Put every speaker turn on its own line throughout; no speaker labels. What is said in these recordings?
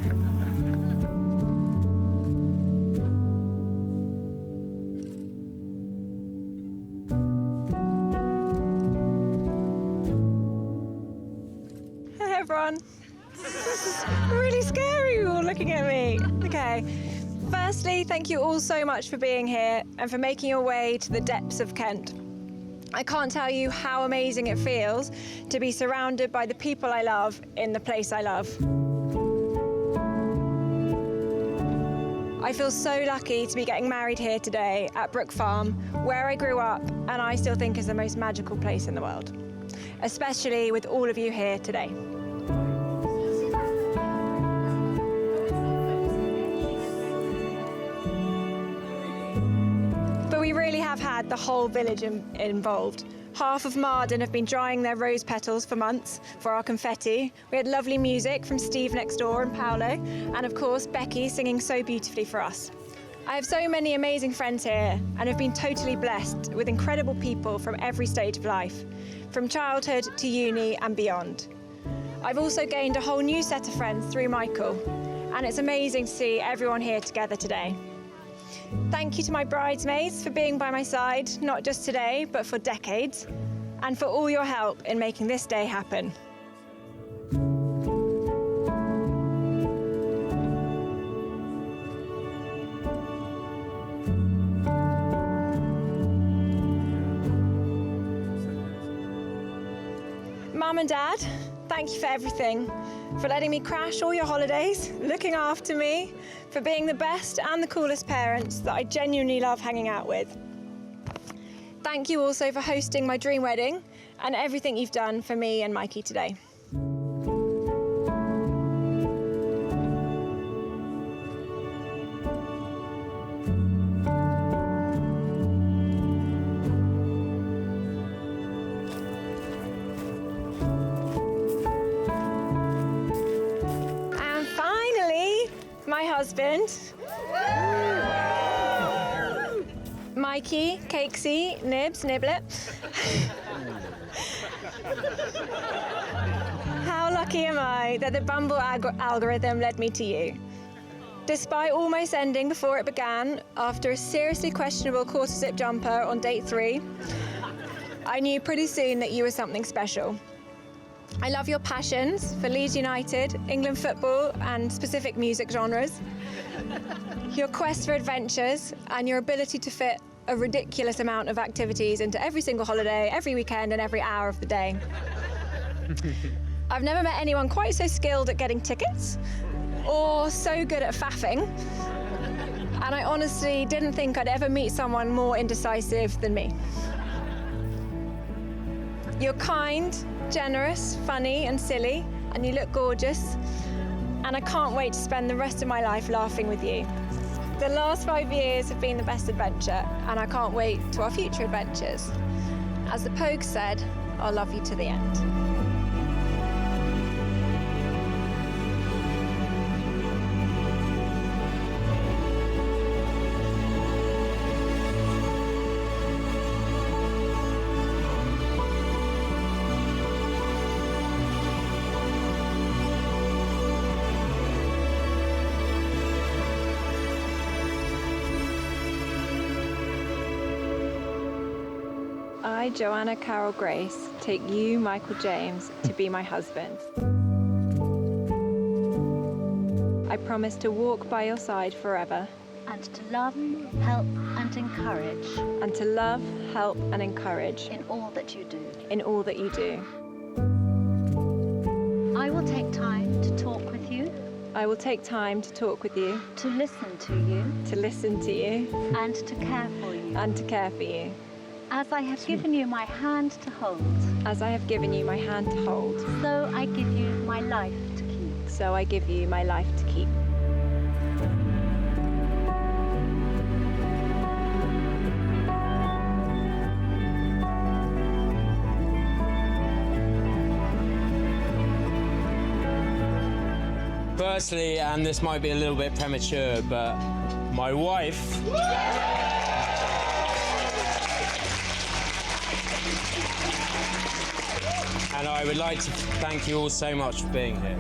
Hey everyone. This is really scary, you all looking at me. Okay. Firstly, thank you all so much for being here and for making your way to the depths of Kent. I can't tell you how amazing it feels to be surrounded by the people I love in the place I love. I feel so lucky to be getting married here today at Brook Farm, where I grew up and I still think is the most magical place in the world, especially with all of you here today. We really have had the whole village involved. Half of Marden have been drying their rose petals for months for our confetti. We had lovely music from Steve next door and Paolo, and of course Becky singing so beautifully for us. I have so many amazing friends here and have been totally blessed with incredible people from every stage of life, from childhood to uni and beyond. I've also gained a whole new set of friends through Michael, and it's amazing to see everyone here together today. Thank you to my bridesmaids for being by my side, not just today, but for decades, and for all your help in making this day happen. Mum and Dad, thank you for everything, for letting me crash all your holidays, looking after me, for being the best and the coolest parents that I genuinely love hanging out with. Thank you also for hosting my dream wedding and everything you've done for me and Mikey today. My husband, Mikey, Cakesy, Nibs, Niblet. How lucky am I that the Bumble algorithm led me to you. Despite all my sending before it began, after a seriously questionable quarter zip jumper on date 3, I knew pretty soon that you were something special. I love your passions for Leeds United, England football and specific music genres, your quest for adventures and your ability to fit a ridiculous amount of activities into every single holiday, every weekend and every hour of the day. I've never met anyone quite so skilled at getting tickets or so good at faffing, and I honestly didn't think I'd ever meet someone more indecisive than me. You're kind, generous, funny and silly, and you look gorgeous, and I can't wait to spend the rest of my life laughing with you. The last 5 years have been the best adventure, and I can't wait to our future adventures. As the Pogue said, I'll love you to the end. I, Joanna Carol Grace, take you, Michael James, to be my husband. I promise to walk by your side forever.
And to love, help and encourage.
And to love, help and encourage.
In all that you do.
In all that you do.
I will take time to talk with you.
I will take time to talk with you.
To listen to you.
To listen to you.
And to care for you.
And to care for you.
As I have given you my hand to hold.
As I have given you my hand to hold.
So I give you my life to keep.
So I give you my life to keep.
Firstly, and this might be a little bit premature, but my wife... And I would like to thank you all so much for being here.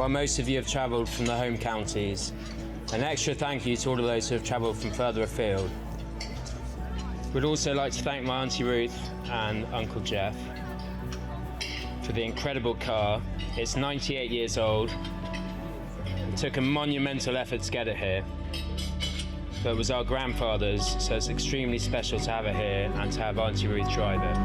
while most of you have travelled from the home counties, an extra thank you to all of those who have travelled from further afield. We'd also like to thank my Auntie Ruth and Uncle Jeff for the incredible car. It's 98 years old. It took a monumental effort to get it here, but it was our grandfather's, so it's extremely special to have it here and to have Auntie Ruth drive it.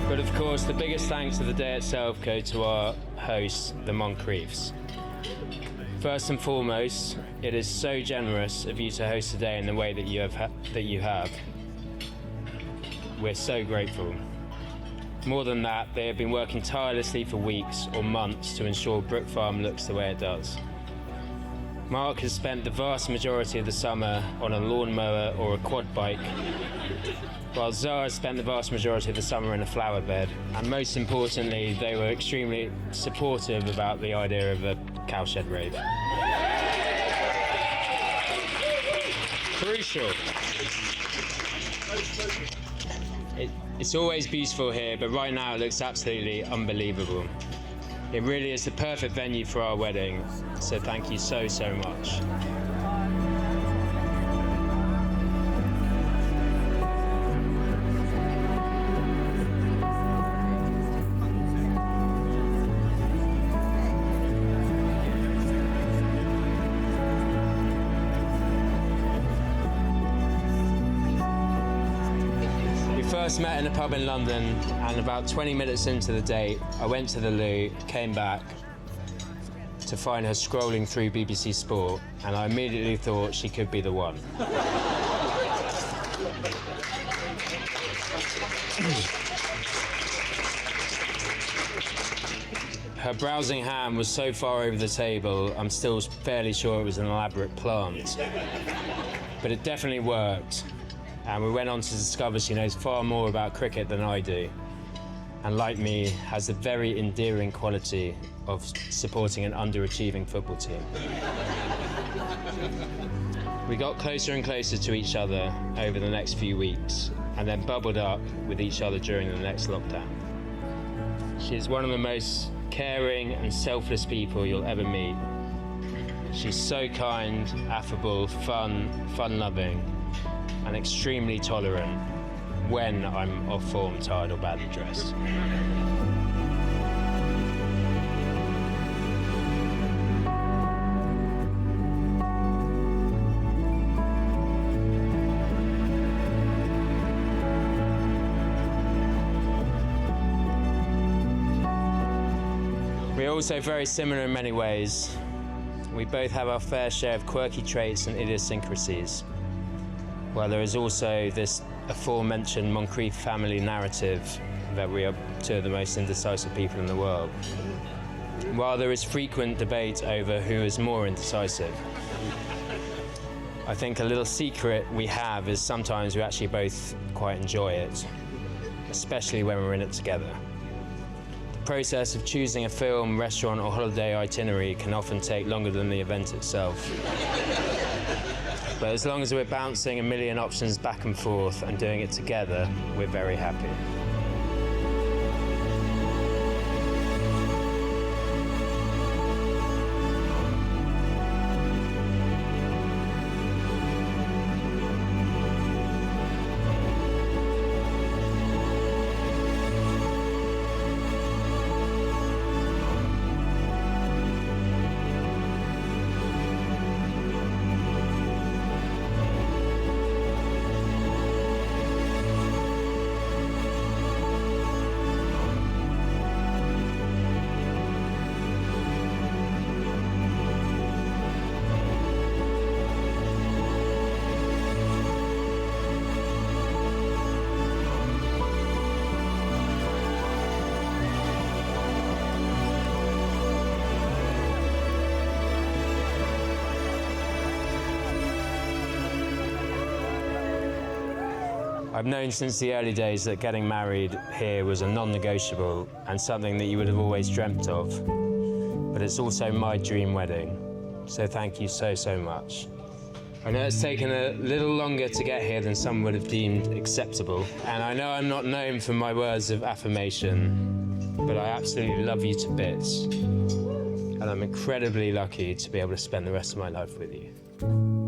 But of course, the biggest thanks of the day itself go to our hosts, the Moncriefs. First and foremost, it is so generous of you to host today in the way that you have. We're so grateful. More than that, they have been working tirelessly for weeks or months to ensure Brook Farm looks the way it does. Mark has spent the vast majority of the summer on a lawnmower or a quad bike, while Zara spent the vast majority of the summer in a flower bed. And most importantly, they were extremely supportive about the idea of a cowshed rave. Crucial. It's always beautiful here, but right now it looks absolutely unbelievable. It really is the perfect venue for our wedding, so thank you so, so much. First met in a pub in London, and about 20 minutes into the date, I went to the loo, came back to find her scrolling through BBC Sport, and I immediately thought she could be the one. Her browsing hand was so far over the table, I'm still fairly sure it was an elaborate plant. But it definitely worked. And we went on to discover she knows far more about cricket than I do, and like me, has the very endearing quality of supporting an underachieving football team. We got closer and closer to each other over the next few weeks, and then bubbled up with each other during the next lockdown. She's one of the most caring and selfless people you'll ever meet. She's so kind, affable, fun-loving, and extremely tolerant when I'm off form, tired, or badly dressed. We're also very similar in many ways. We both have our fair share of quirky traits and idiosyncrasies. Well, there is also this aforementioned Moncrief family narrative that we are two of the most indecisive people in the world. While there is frequent debate over who is more indecisive, I think a little secret we have is sometimes we actually both quite enjoy it, especially when we're in it together. The process of choosing a film, restaurant, or holiday itinerary can often take longer than the event itself. But as long as we're bouncing a million options back and forth and doing it together, we're very happy. I've known since the early days that getting married here was a non-negotiable and something that you would have always dreamt of. But it's also my dream wedding. So thank you so, so much. I know it's taken a little longer to get here than some would have deemed acceptable. And I know I'm not known for my words of affirmation, but I absolutely love you to bits. And I'm incredibly lucky to be able to spend the rest of my life with you.